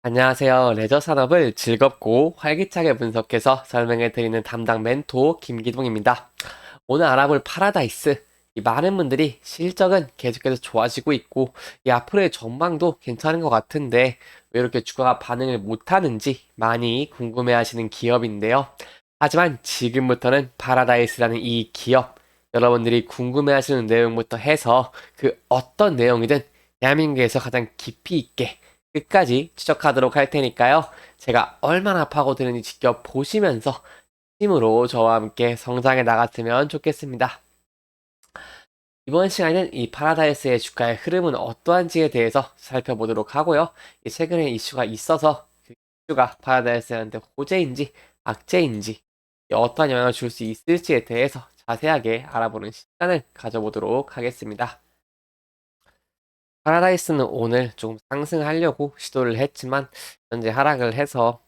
안녕하세요. 레저 산업을 즐겁고 활기차게 분석해서 설명해 드리는 담당 멘토 김기동입니다. 오늘 알아볼 파라다이스. 이 많은 분들이 실적은 계속해서 좋아지고 있고, 이 앞으로의 전망도 괜찮은 것 같은데, 왜 이렇게 주가가 반응을 못하는지 많이 궁금해 하시는 기업인데요. 하지만 지금부터는 파라다이스라는 이 기업, 여러분들이 궁금해 하시는 내용부터 해서 그 어떤 내용이든 대한민국에서 가장 깊이 있게 끝까지 추적하도록 할 테니까요. 제가 얼마나 파고드는지 직접 보시면서 힘으로 저와 함께 성장해 나갔으면 좋겠습니다. 이번 시간에는 이 파라다이스의 주가의 흐름은 어떠한지에 대해서 살펴보도록 하고요. 최근에 이슈가 있어서 그 이슈가 파라다이스한테 호재인지 악재인지 어떠한 영향을 줄 수 있을지에 대해서 자세하게 알아보는 시간을 가져보도록 하겠습니다. 파라다이스는 오늘 좀 상승하려고 시도를 했지만 현재 하락을 해서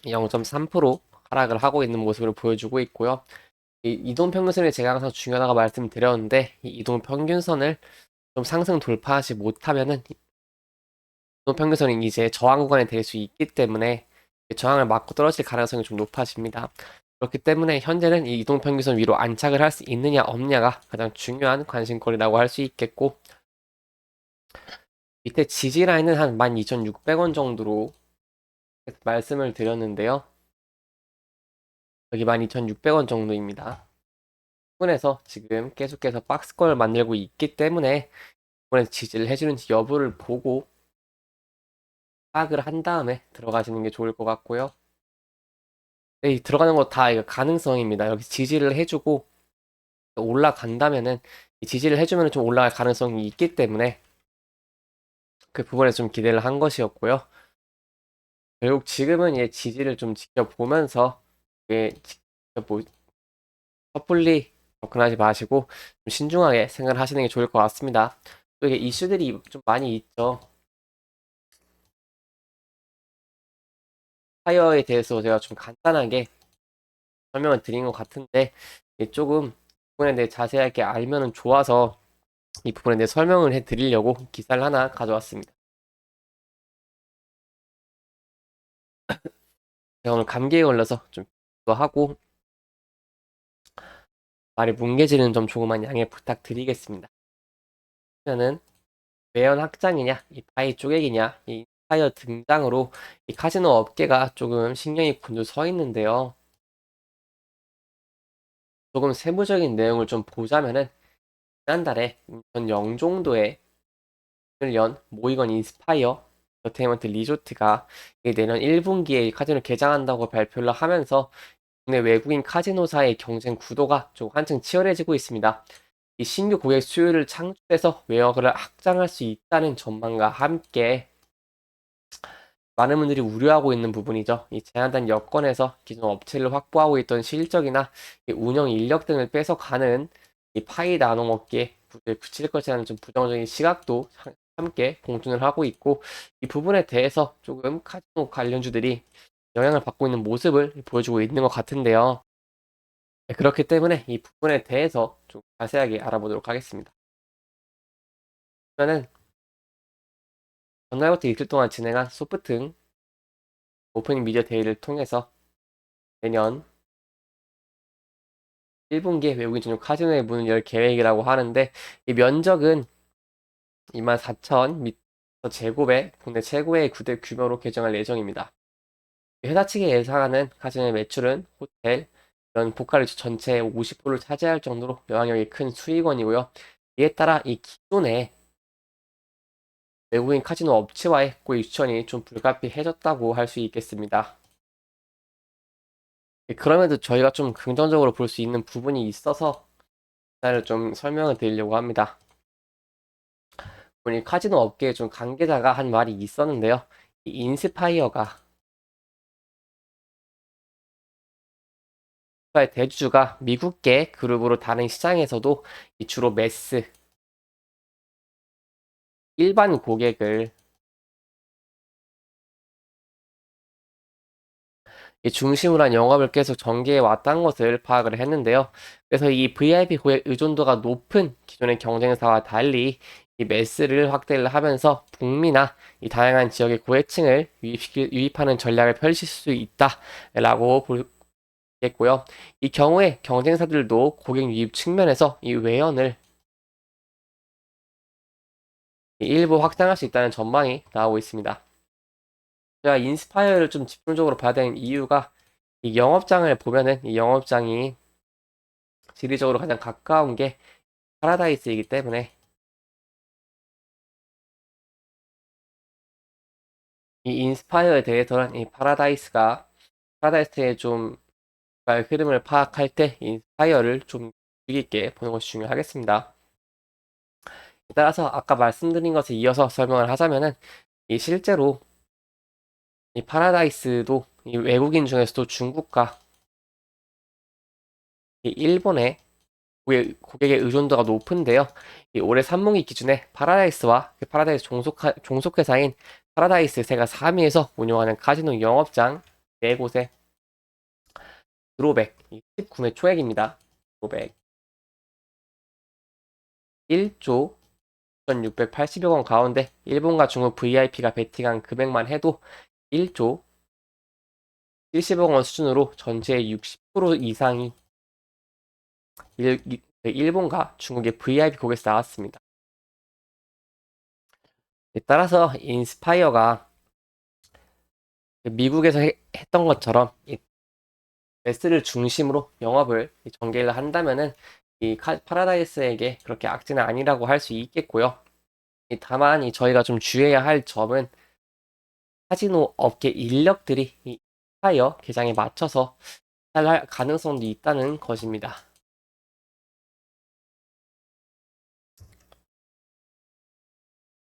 0.3% 하락을 하고 있는 모습을 보여주고 있고요. 이 이동평균선이 제가 항상 중요하다고 말씀드렸는데 이 이동평균선을 좀 상승 돌파하지 못하면은 이동평균선이 이제 저항 구간이 될 수 있기 때문에 저항을 맞고 떨어질 가능성이 좀 높아집니다. 그렇기 때문에 현재는 이 이동평균선 위로 안착을 할 수 있느냐 없느냐가 가장 중요한 관심거리라고 할 수 있겠고 밑에 지지 라인은 한 12,600원 정도로 말씀을 드렸는데요. 여기 12,600원 정도입니다. 부분에서 지금 계속해서 박스권을 만들고 있기 때문에 이번에 지지를 해주는지 여부를 보고 파악을 한 다음에 들어가시는 게 좋을 것 같고요. 네, 들어가는 거 다 이거 가능성입니다. 여기 지지를 해주고 올라간다면은 이 지지를 해주면 좀 올라갈 가능성이 있기 때문에 그 부분에 좀 기대를 한 것이었고요. 결국 지금은 이 지지를 좀 지켜보면서 이게 섣불리 접근하지 마시고 좀 신중하게 생각을 하시는 게 좋을 것 같습니다. 또 이게 이슈들이 좀 많이 있죠. 파이어에 대해서 제가 좀 간단하게 설명을 드린 것 같은데 조금 부분에 대해 자세하게 알면은 좋아서 이 부분에 대해 설명을 해 드리려고 기사를 하나 가져왔습니다. 제가 오늘 감기에 걸려서 좀 하고 말이 뭉개지는 점 조금만 양해 부탁드리겠습니다. 그러면은 매연 확장이냐, 이 파이 쪼개기냐, 이 파이어 등장으로 이 카지노 업계가 조금 신경이 곤두 서 있는데요. 조금 세부적인 내용을 좀 보자면은 지난달에 인천 영종도에 연 모이건 인스파이어 엔터테인먼트 리조트가 내년 1분기에 카지노를 개장한다고 발표를 하면서 국내 외국인 카지노사의 경쟁 구도가 좀 한층 치열해지고 있습니다. 이 신규 고객 수요를 창출해서 외형을 확장할 수 있다는 전망과 함께 많은 분들이 우려하고 있는 부분이죠. 이 제한된 여건에서 기존 업체를 확보하고 있던 실적이나 운영 인력 등을 뺏어가는 이 파이 나눔 업계에 불을 붙일 것이라는 좀 부정적인 시각도 함께 공존을 하고 있고 이 부분에 대해서 조금 카지노 관련주들이 영향을 받고 있는 모습을 보여주고 있는 것 같은데요. 네, 그렇기 때문에 이 부분에 대해서 좀 자세하게 알아보도록 하겠습니다. 그러면은 전날부터 이틀 동안 진행한 소프팅 오프닝 미디어 데이를 통해서 내년 1분기에 외국인 전용 카지노의 문을 열 계획이라고 하는데 이 면적은 24,000m 제곱의 국내 최고의 구대 규모로 개정할 예정입니다. 회사 측이 예상하는 카지노의 매출은 호텔, 이런 고가리수 전체의 50%를 차지할 정도로 영향력이 큰 수익원이고요. 이에 따라 이 기존의 외국인 카지노 업체와의 고액 유치원이 좀 불가피해졌다고 할 수 있겠습니다. 그럼에도 저희가 좀 긍정적으로 볼 수 있는 부분이 있어서 기사를 좀 설명을 드리려고 합니다. 우리 카지노 업계에 좀 관계자가 한 말이 있었는데요. 이 인스파이어가 대주주가 미국계 그룹으로 다른 시장에서도 주로 매스 일반 고객을 중심으로 한 영업을 계속 전개해 왔다는 것을 파악을 했는데요. 그래서 이 VIP 고객 의존도가 높은 기존의 경쟁사와 달리 이 매스를 확대를 하면서 북미나 이 다양한 지역의 고해층을 유입하는 전략을 펼칠 수 있다라고 보겠고요. 이 경우에 경쟁사들도 고객 유입 측면에서 이 외연을 일부 확장할 수 있다는 전망이 나오고 있습니다. 제가 인스파이어를 좀 집중적으로 봐야 되는 이유가 이 영업장을 보면은 이 영업장이 지리적으로 가장 가까운 게 파라다이스이기 때문에 이 인스파이어에 대해서는 이 파라다이스의 좀 흐름을 파악할 때 인스파이어를 좀 주의 깊게 보는 것이 중요하겠습니다. 따라서 아까 말씀드린 것에 이어서 설명을 하자면은 이 실제로 이 파라다이스도 이 외국인 중에서도 중국과 이 일본의 고객의 의존도가 높은데요. 이 올해 3분기 기준에 파라다이스와 그 파라다이스 종속회사인 파라다이스세가 3위에서 운영하는 카지노 영업장 4곳에 드로백 19매 초액입니다. 드로백 1조 1,680여 원 가운데 일본과 중국 VIP가 베팅한 금액만 해도 1조 70억 원 수준으로 전체의 60% 이상이 일본과 중국의 VIP 고객에서 나왔습니다. 따라서 인스파이어가 미국에서 했던 것처럼 매스를 중심으로 영업을 전개를 한다면은 이 파라다이스에게 그렇게 악재는 아니라고 할 수 있겠고요. 다만 저희가 좀 주의해야 할 점은 카지노 업계 인력들이 이 인스파이어 개장에 맞춰서 할 가능성도 있다는 것입니다.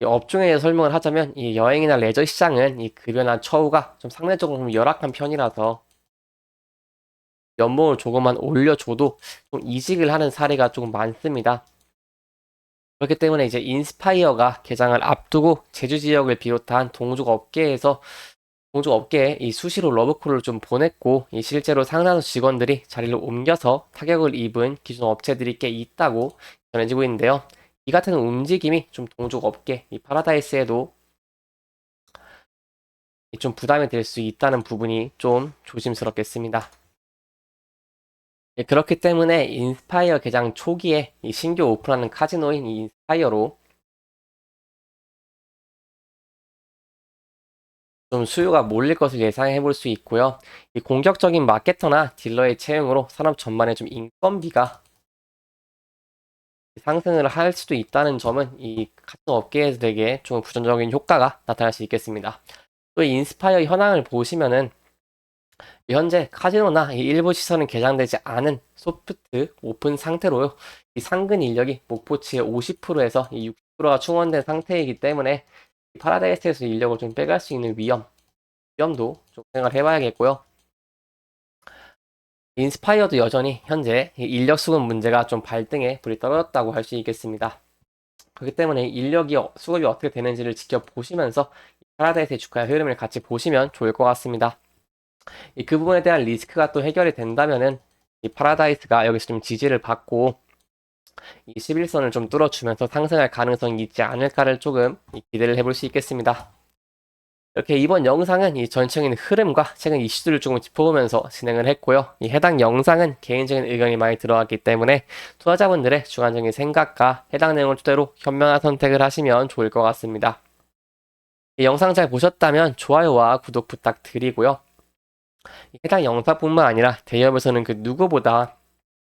업종에 설명을 하자면 이 여행이나 레저 시장은 이 급여나 처우가 좀 상대적으로 좀 열악한 편이라서 연봉을 조금만 올려줘도 좀 이직을 하는 사례가 조금 많습니다. 그렇기 때문에 이제 인스파이어가 개장을 앞두고 제주 지역을 비롯한 동족 업계에 이 수시로 러브콜을 좀 보냈고 이 실제로 상당수 직원들이 자리를 옮겨서 타격을 입은 기존 업체들이 꽤 있다고 전해지고 있는데요. 이 같은 움직임이 좀 동족업계, 이 파라다이스에도 좀 부담이 될 수 있다는 부분이 좀 조심스럽겠습니다. 그렇기 때문에 인스파이어 개장 초기에 이 신규 오픈하는 카지노인 이 인스파이어로 좀 수요가 몰릴 것을 예상해 볼 수 있고요. 이 공격적인 마케터나 딜러의 채용으로 산업 전반에 좀 인건비가 상승을 할 수도 있다는 점은 이 카지노 업계에게 좀 부정적인 효과가 나타날 수 있겠습니다. 또 인스파이어 현황을 보시면은 현재 카지노나 이 일부 시설은 개장되지 않은 소프트 오픈 상태로요. 이 상근 인력이 목표치의 50%에서 이 60%가 충원된 상태이기 때문에 파라다이스에서 인력을 좀 빼갈 수 있는 위험도 좀 생각을 해봐야겠고요. 인스파이어도 여전히 현재 인력 수급 문제가 좀 발등에 불이 떨어졌다고 할 수 있겠습니다. 그렇기 때문에 수급이 어떻게 되는지를 지켜보시면서 파라다이스의 주가의 흐름을 같이 보시면 좋을 것 같습니다. 그 부분에 대한 리스크가 또 해결이 된다면은 이 파라다이스가 여기서 좀 지지를 받고 이 11선을 좀 뚫어주면서 상승할 가능성이 있지 않을까를 조금 기대를 해볼 수 있겠습니다. 이렇게 이번 영상은 이 전체적인 흐름과 최근 이슈들을 조금 짚어보면서 진행을 했고요. 이 해당 영상은 개인적인 의견이 많이 들어갔기 때문에 투자자분들의 주관적인 생각과 해당 내용을 토대로 현명한 선택을 하시면 좋을 것 같습니다. 이 영상 잘 보셨다면 좋아요와 구독 부탁드리고요. 해당 영상뿐만 아니라 대기업에서는 그 누구보다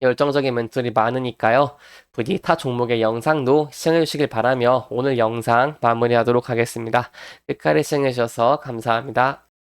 열정적인 멘토들이 많으니까요. 부디 타 종목의 영상도 시청해 주시길 바라며 오늘 영상 마무리하도록 하겠습니다. 끝까지 시청해 주셔서 감사합니다.